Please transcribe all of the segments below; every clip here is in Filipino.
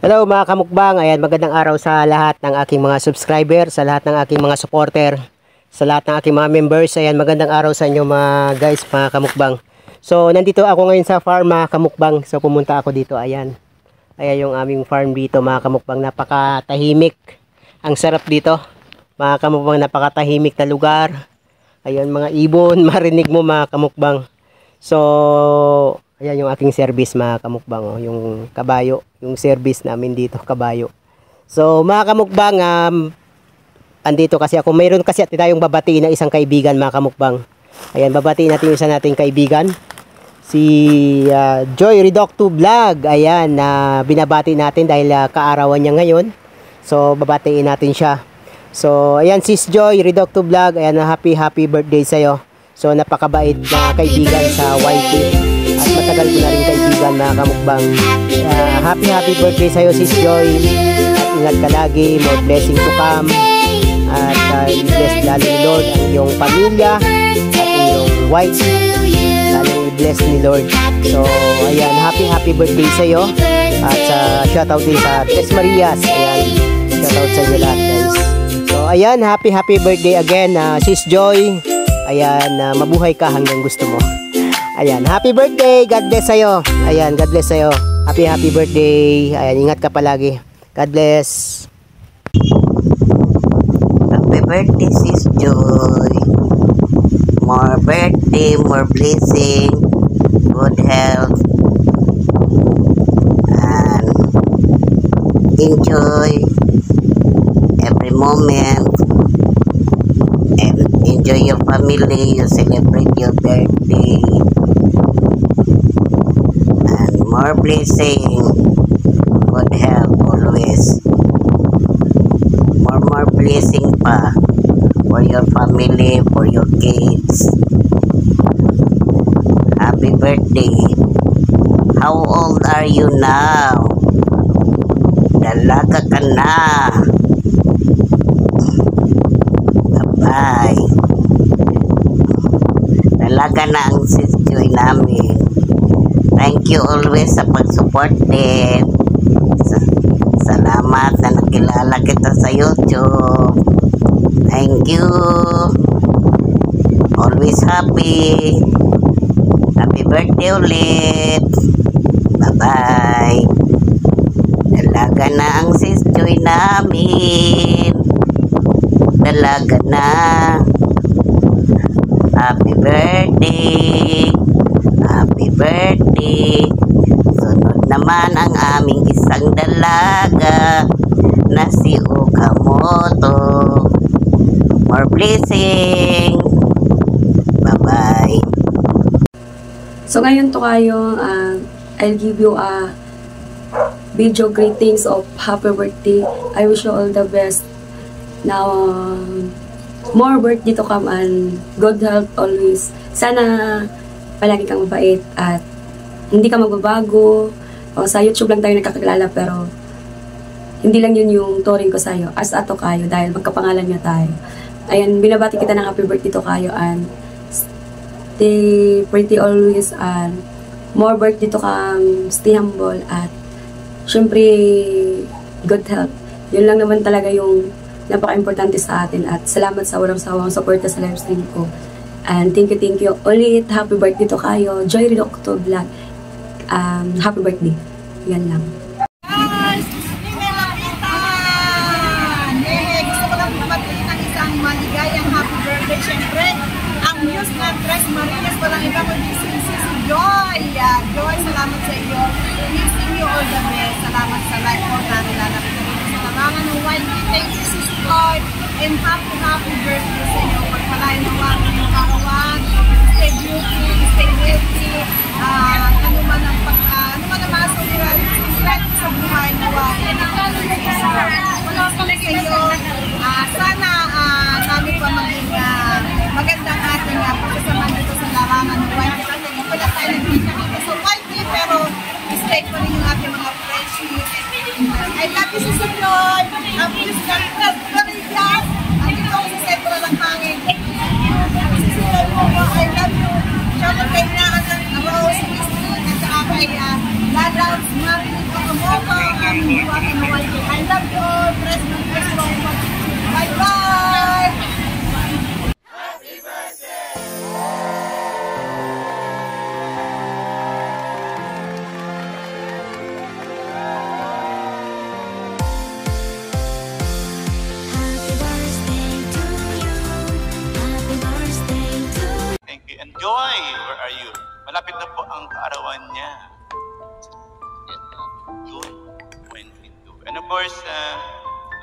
Hello mga kamukbang, ayan, magandang araw sa lahat ng aking mga subscriber, sa lahat ng aking mga supporter, sa lahat ng aking mga members. Ayan, magandang araw sa inyo mga guys, mga kamukbang. So nandito ako ngayon sa farm mga kamukbang. So pumunta ako dito, ayan. Ayan yung aming farm dito mga kamukbang, napakatahimik. Ang sarap dito mga kamukbang, napakatahimik na lugar. Ayan mga ibon, marinig mo mga kamukbang. So ayan yung aking service mga kamukbang, oh, yung kabayo, yung service namin dito, kabayo. So mga kamukbang, andito kasi ako, mayroon kasi tayong babatiin na isang kaibigan mga kamukbang. Ayan, babatiin natin yung isa nating kaibigan, si Joy Redocto Vlog. Ayan, binabati natin dahil kaarawan niya ngayon. So babatiin natin siya. So ayan, sis Joy Redocto Vlog, ayan, happy birthday sa'yo. So napakabait na kaibigan sa YT. At matagal ko na rin kaibigan mga kamukbang. Happy birthday sa'yo sis Joy. At ingat ka lagi, more blessing to come. At i-bless lalo ni Lord ang iyong pamilya at iyong wife. Lalo i-bless ni Lord. So ayan, happy birthday sa'yo. At shoutout din sa Tres Marias. Ayan, shoutout sa inyo lahat guys. So ayan, happy birthday again sis Joy. Ayan, mabuhay ka hanggang gusto mo. Ayan, happy birthday. God bless sa'yo. Ayan, God bless sa'yo. Happy birthday. Ayan, ingat ka palagi. God bless. Happy birthday, sis Joy. More birthday, more blessing, good health, and enjoy every moment. And enjoy your family. You celebrate your birthday. More blessing, good health always. More blessing pa for your family, for your kids. Happy birthday. How old are you now? Dalaga ka na. Bye-bye. Dalaga na ang sis Joy namin. Thank you always sa pag-support din. Salamat na nakilala kita sa YouTube. Thank you. Always happy. Happy birthday ulit. Bye-bye. Dalaga na ang sis Joy namin. Dalaga na. Happy birthday. Happy birthday. Sunod naman ang aming isang dalaga na si Okamoto. More blessing. Bye-bye. So ngayon to kayo, I'll give you a video greetings of happy birthday. I wish you all the best. Now, more birthday to come and good health always. Sana palagi kang mabait at hindi ka magbabago. O, sa YouTube lang tayo nagkakilala pero hindi lang yun yung touring ko sa'yo. As ato kayo dahil magkapangalan nga tayo. Ayan, binabati kita ng happy birthday to kayo and stay pretty always and more birthday to kang stay humble at syempre good health. Yun lang naman talaga yung napaka-importante sa atin at salamat sa walang sawang suporta sa live stream ko. And thank you ulit. Happy birthday to kayo. Joy Redocto Vlog. Happy birthday. Yan lang. Guys, hindi may lapitan! Gusto ko lang mabatiin ng isang maligayang happy birthday. Siyempre, ang news na Tres Marias, walang iba kundi si Joy. Joy, salamat sa iyo. Wishing you all the best. Salamat sa life mo na nilalapit na rin sa larangan ng YT. Thank you, Sis Joy. And happy birthday sa iyo. Pagpalain mo ang iyong karawang. Stay beauty, stay healthy. Ano man ang mga suliran sa buhay na yan ang wala ko sa iyo. Sana namin pa maging magandang ating pagkasama dito sa larangan ng YT. Kasi hindi pala tayo nagkikita sa YT pero stay pa rin yung ating mga friendship. I love you, Sis Joy. Ang please na Marias. Ang ito sa sentro ng hangin. Sis Joy, I love you. Shout out kay Malapit na po ang kaarawan niya. June 22. And of course,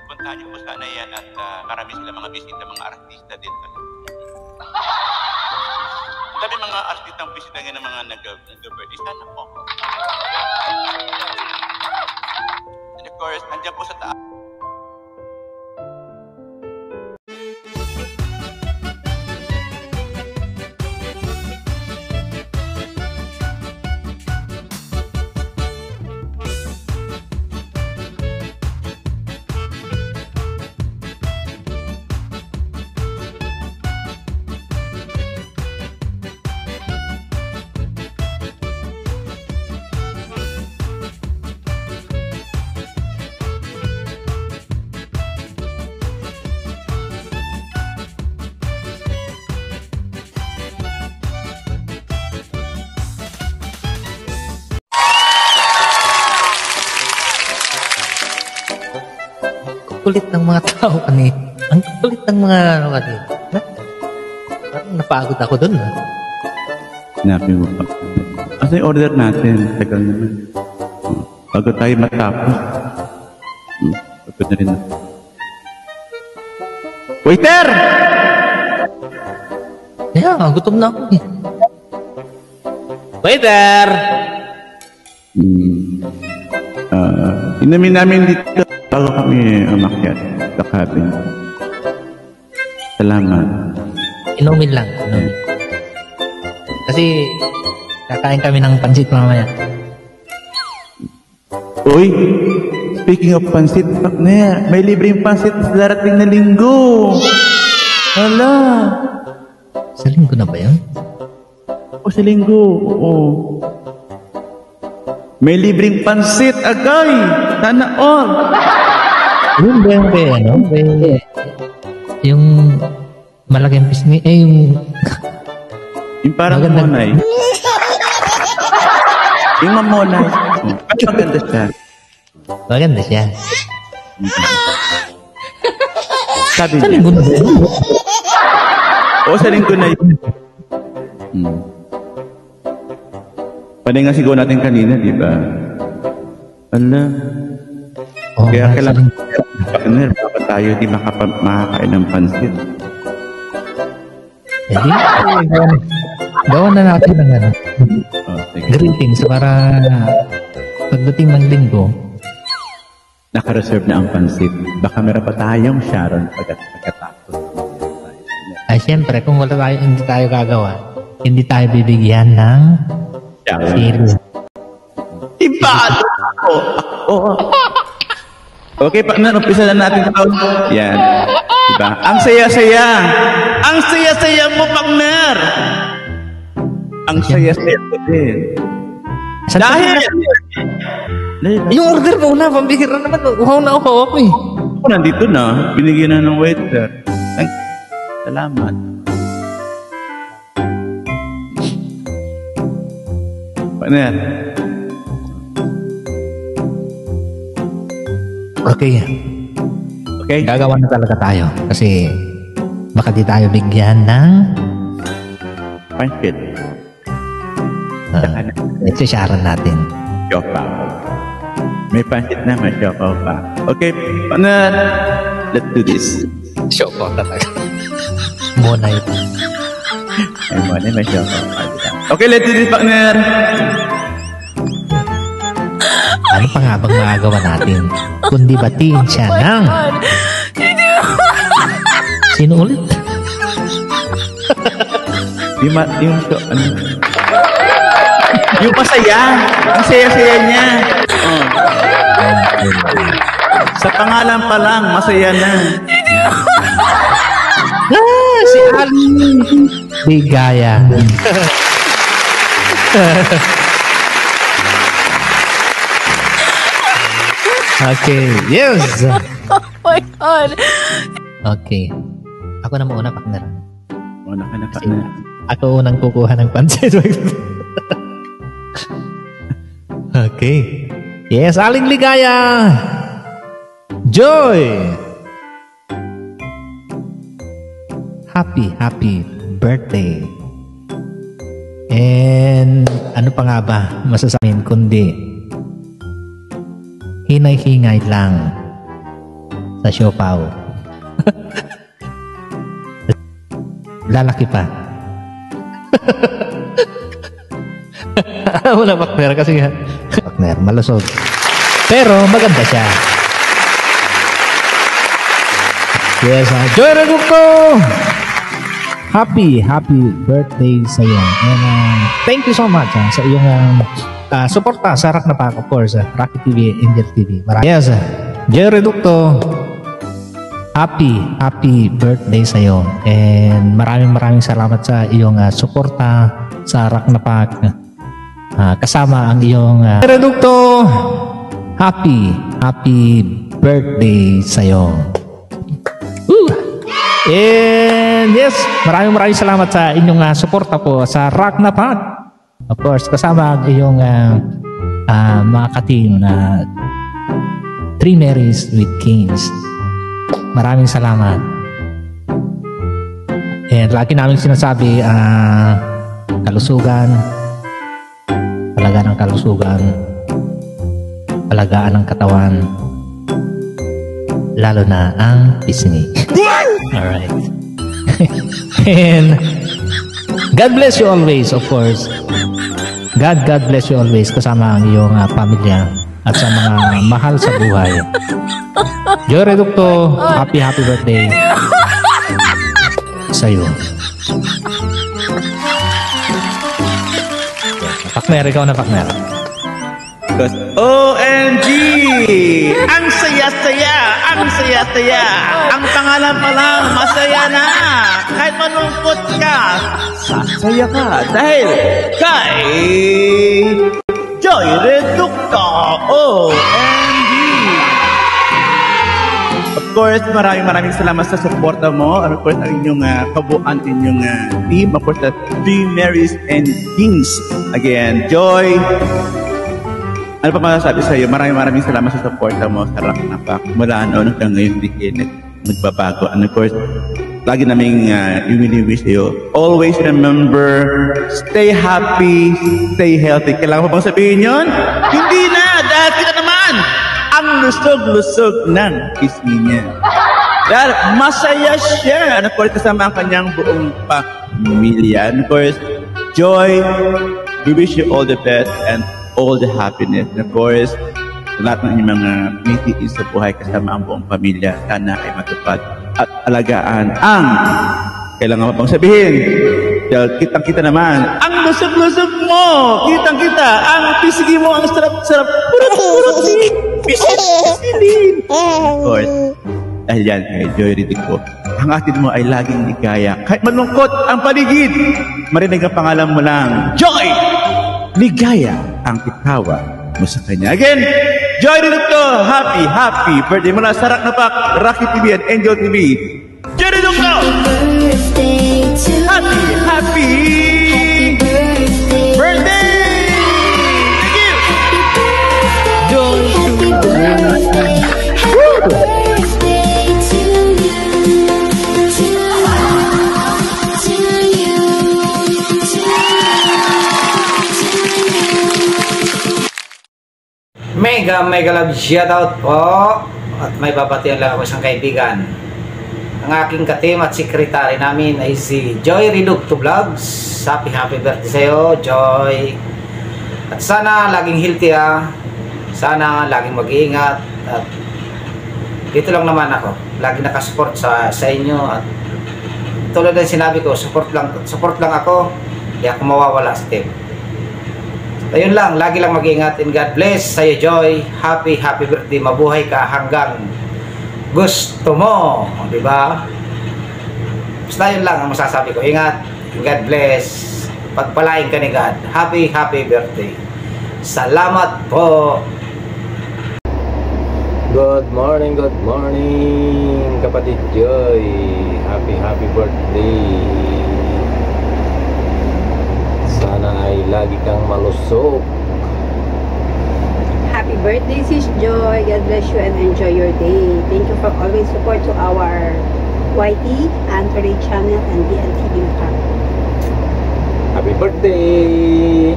napuntahan niyo po sana yan at marami sila mga bisita, mga artista din. Sabi mga artistang bisita nga ng mga nag-birthday. Sana po. And of course, nandiyan po sa taas. Kulit ng mga tao kanina. Ang kulit ng mga ano kanina. Parang napagod ako doon. Sinabi mo pa. Asa yung order natin? Tagal naman. Bago tayo matapos. Pagod na rin na. Waiter! Kaya, gutom na ako eh. Waiter! Inamin namin dito bago kami umakyat sa cabin. Salamat. Inumin lang. Inumin. Kasi, kakain kami ng pansit mamaya. Uy! Speaking of pansit, partner, may libreng pansit sa darating na linggo. Hala! Sa linggo na ba yun? O sa linggo, oo. May libreng pansit, agay! Sana all! Yung ba ano? Yung malaking pisngi, yung... Yung parang maganda. mamonay. Yung mamonay. Maganda siya. Maganda siya. Sabi Sa niya. linggo na ba yun? O sa linggo na yun. Panay nga sigaw natin kanina, di ba? Ala. Oo, Kaya sa kailangan linggo. partner, baka tayo di makakain ng pansit. Hindi. Gawa na natin ng ano. Oh, sige. Greetings para pagdating ng linggo. Naka-reserve na ang pansit. Baka meron pa tayong Sharon pagkatapos. Ay, siyempre, kung wala tayo, hindi tayo gagawa, hindi tayo bibigyan ng Sharon. series. Iba! Oo. Okay, partner, umpisa na natin ito. Yan. Diba? Ang saya-saya! Ang saya-saya mo, partner! Ang saya-saya ko din. Dahil! Yung order mo na, pambihira naman. Uhaw na ako eh. Ako nandito na, binigyan na ng waiter. Salamat. Partner. Okay. Okay? Gagawa na talaga tayo. Kasi baka di tayo bigyan ng Pansit. nagsisharan natin. Siopaw. May pansit na, may siopaw pa. Okay, partner. Let's do this. Show ko talaga. Muna ito. May money, may siopaw pa. Okay, let's do this, partner. Ano pa nga bang magagawa natin? Kundi batiin siya ng... Sino ulit? Yung masaya. Ang saya-saya niya. Oh. Sa pangalan pa lang, masaya na. Si Ali! Bigaya. Okay, yes! Oh my God! Okay. Ako na muna, partner. Una ka na, partner. Ako unang kukuha ng pansit. Okay. Yes, Aling Ligaya! Joy! Happy birthday. And ano pa nga ba masasabihin kundi hinay-hingay lang sa siopaw. Lalaki pa. Wala partner kasi partner malusog. Pero maganda siya. Yes, Joy Reducto! Happy birthday sa iyo. And thank you so much sa iyong suporta sa Rak na Pak, of course, Rocky TV, Angel TV. Yes, Joy Reducto, happy birthday sa iyo. And maraming salamat sa iyong suporta sa Rak na Pak. Kasama ang iyong Reducto. Happy birthday sa iyo. And yes, maraming salamat sa inyong suporta po sa Rak na Pak. Of course, kasama ang iyong mga ka-team na Three Marys with Kings. Maraming salamat. And lagi namin sinasabi, kalusugan, palagaan ng kalusugan, palagaan ng katawan, lalo na ang pisngi. Alright. And God bless you always, of course. God bless you always kasama ang iyong pamilya at sa mga mahal sa buhay. Joy Reducto, happy birthday sa iyo. Partner, ikaw na partner. Because OMG! Ang saya-saya! Ang saya-saya! Ang pangalan pa lang, masaya na! Kahit malungkot ka, sasaya ka dahil kay Joy Reducto! OMG! Of course, maraming salamat sa suporta mo. Of course, ang inyong kabuuan, inyong team. Of course, the Three Marys and Kings. Again, Joy, ano pa masasabi sa iyo? Maraming salamat sa suporta mo sa Rak na Pak. Mula noon hanggang ngayon, hindi nagbabago. And of course, lagi naming wish sa'yo. Always remember, stay happy, stay healthy. Kailangan pa bang sabihin yun? Hindi na! Dahil kita naman ang lusog-lusog ng pisngi niya. Dahil masaya siya. And of course, kasama ang kanyang buong pamilya. And of course, Joy, we wish you all the best and all the happiness. And of course, lahat ng inyong mga mitiis sa buhay kasama ang buong pamilya, sana ay matupad at alagaan ang kailangan mo pang sabihin. Dahil kitang-kita naman ang lusog-lusog mo, kitang-kita ang pisigi mo, ang sarap-sarap, purot-purot pisilin. Of course, dahil yan kay Joy Reducto, ang atid mo ay laging ligaya. Kahit malungkot ang paligid, marinig ang pangalan mo lang, Joy! Ligaya ang itawa mo sa kanya. Again, Joy Reducto, happy birthday mula sa Rak na Pak, Rocky TV and Angel TV. Joy Reducto! Happy birthday! Thank you! Joy Mega love shoutout po. At may babatian lang ako isang kaibigan. Ang aking ka-team at sekretary namin ay si Joy Reducto Vlogs. Happy birthday sa iyo, Joy. At sana laging healthy Sana laging mag-iingat. At dito lang naman ako. Lagi nakasupport sa inyo. At tulad ng sinabi ko, support lang ako. Hindi ako mawawala sa team. Ayun lang, lagi lang mag-ingat and God bless sa'yo, Joy. Happy birthday. Mabuhay ka hanggang gusto mo. Diba? Basta yun lang ang masasabi ko. Ingat and God bless. Pagpalain ka ni God. Happy birthday. Salamat po. Good morning kapatid Joy. Happy birthday. Sana ay lagi kang malusog. Happy birthday, Sis Joy. God bless you and enjoy your day. Thank you for always support to our YT, Anthony Channel, and DLTV Macau. Happy birthday!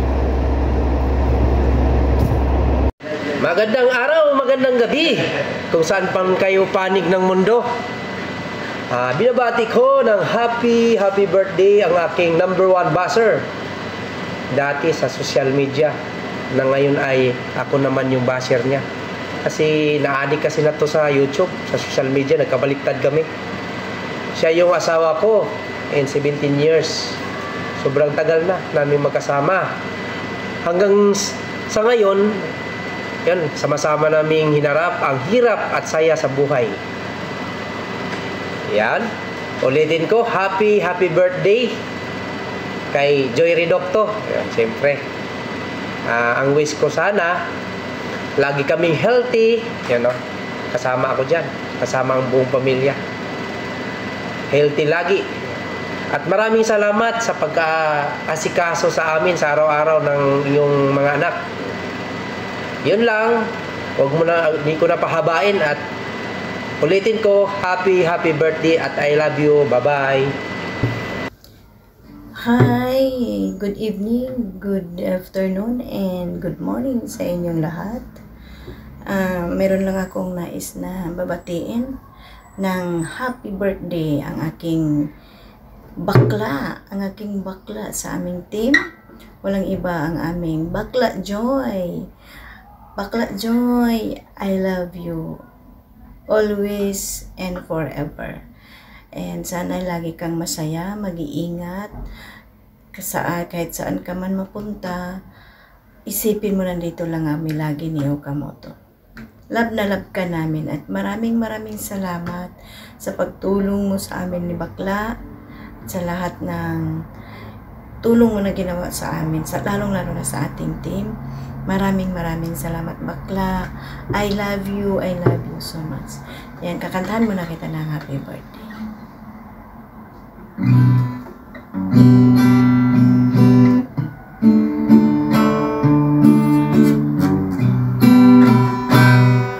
Magandang araw, magandang gabi kung saan pang kayo panig ng mundo. Binabati ko ng happy birthday ang aking #1 buzzer dati sa social media, na ngayon ay ako naman yung buzzer niya. Kasi naadik kasi na to sa YouTube, sa social media, nagkabaliktad kami. Siya yung asawa ko in 17 years. Sobrang tagal na namin magkasama. Hanggang sa ngayon, yan, sama-sama naming hinarap ang hirap at saya sa buhay. Yan. Ulitin ko, happy birthday kay Joy Ridocto. Yan, siyempre. Ang wish ko sana, lagi kaming healthy. Yan, no? Kasama ako dyan. Kasama ang buong pamilya. Healthy lagi. At maraming salamat sa pagka-asikaso sa amin sa araw-araw ng iyong mga anak. Yun lang, hindi ko na pahabain at ulitin ko, happy birthday at I love you. Bye-bye. Hi, good evening, good afternoon, and good morning sa inyong lahat. Meron lang akong nais na babatiin ng happy birthday ang aking bakla sa aming team. Walang iba ang aming Bakla Joy. Bakla Joy, I love you always and forever. And sana lagi kang masaya, mag-iingat. Kahit saan ka man mapunta, isipin mo nandito lang kami lagi ni Okamoto. Love na love ka namin at maraming salamat sa pagtulong mo sa amin ni Bakla at sa lahat ng tulong mo na ginawa sa amin, lalong-lalo na sa ating team. Maraming salamat, Bakla. I love you so much. Yan, kakantahan mo na kita ng happy birthday.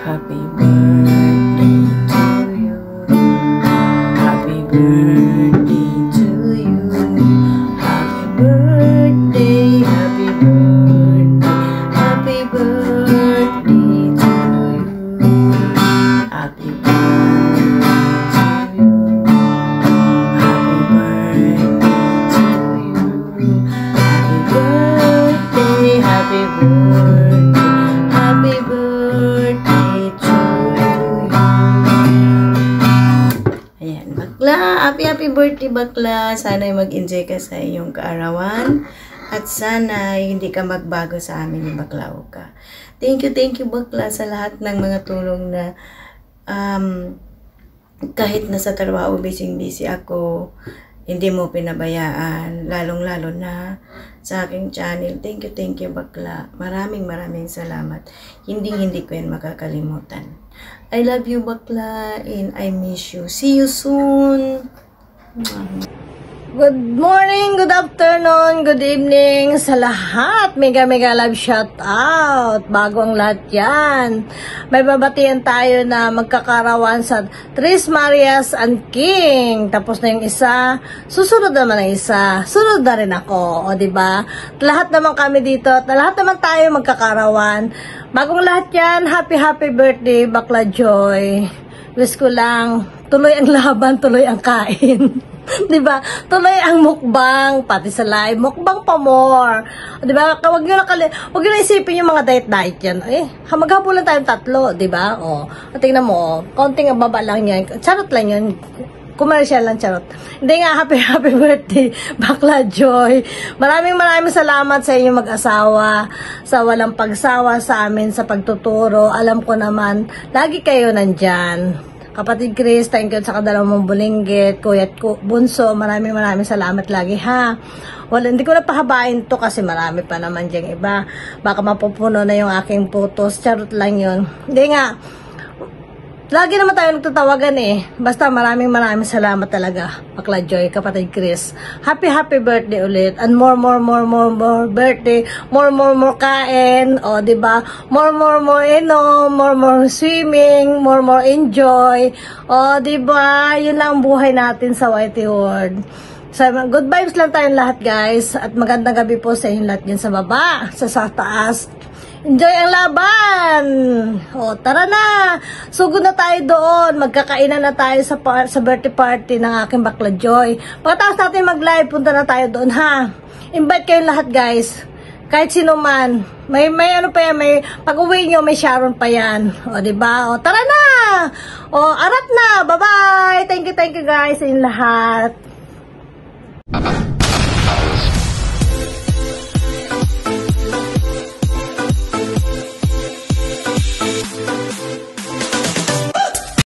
Happy birthday to you. Happy birthday to you. Happy birthday, happy birthday. Happy birthday to you. Happy birthday to you. Happy birthday to you. Happy birthday, happy birthday. Happy birthday to you. Ayan, Bakla. Happy birthday, Bakla. Sana'y mag-enjoy ka sa iyong kaarawan. At sana hindi ka magbago sa amin ni Bakla Oka. Thank you Bakla sa lahat ng mga tulong na kahit nasa trabaho busy ako, hindi mo pinabayaan, lalong-lalo na sa aking channel. Thank you Bakla. Maraming salamat. Hindi ko yan makakalimutan. I love you Bakla and I miss you. See you soon. Good morning, good afternoon, good evening sa lahat. Mega love shout out. Bago ang lahat yan, may babatian tayo na magkakarawan sa Tres Marias and King. Tapos na yung isa, susunod naman ang isa. Sunod na rin ako, o diba? Lahat naman kami dito, lahat naman tayo magkakarawan. Bagong lahat yan, happy birthday, Bakla Joy. Wish ko lang, tuloy ang laban, tuloy ang kain. Diba? Tuloy ang mukbang, pati sa live, mukbang pa more. Diba? Huwag nyo na isipin yung mga diet yan. Maghapulan tayong 3, diba? Tingnan mo, konting baba lang yan. Charot lang yun. Commercial lang, charot. Hindi nga, happy birthday, Bakla Joy. Maraming salamat sa inyong mag-asawa, sa walang pagsawa sa amin, sa pagtuturo. Alam ko naman, lagi kayo nandyan. Kapatid Chris, thank you sa kadalawang mong bulinggit. Kuya at Bunso, maraming salamat lagi ha. Hindi ko na pahabain to kasi marami pa naman diyang iba. Baka mapupuno na yung aking photos. Charot lang yun. Hindi nga. Lagi naman tayo nagtatawagan Basta maraming salamat talaga. Bakla Joy, kapatid Chris. Happy birthday ulit. And more birthday. More kain. O, diba? More inom. More swimming. More enjoy. O, diba? Yun lang ang buhay natin sa Whitey World. So, good vibes lang tayong lahat, guys. At magandang gabi po sa inyong lahat dyan sa baba. Sa taas. Enjoy ang laban! O, tara na! Sugod na tayo doon. Magkakainan na tayo sa birthday party ng aking bakla Joy. Pagkatapos natin mag-live, punta na tayo doon, ha? Invite kayong lahat, guys. Kahit sino man. May ano pa yan, may pag-uwi nyo, may Sharon pa yan. O, diba? O, tara na! O, arat na! Bye-bye! Thank you, guys, sa inyong lahat.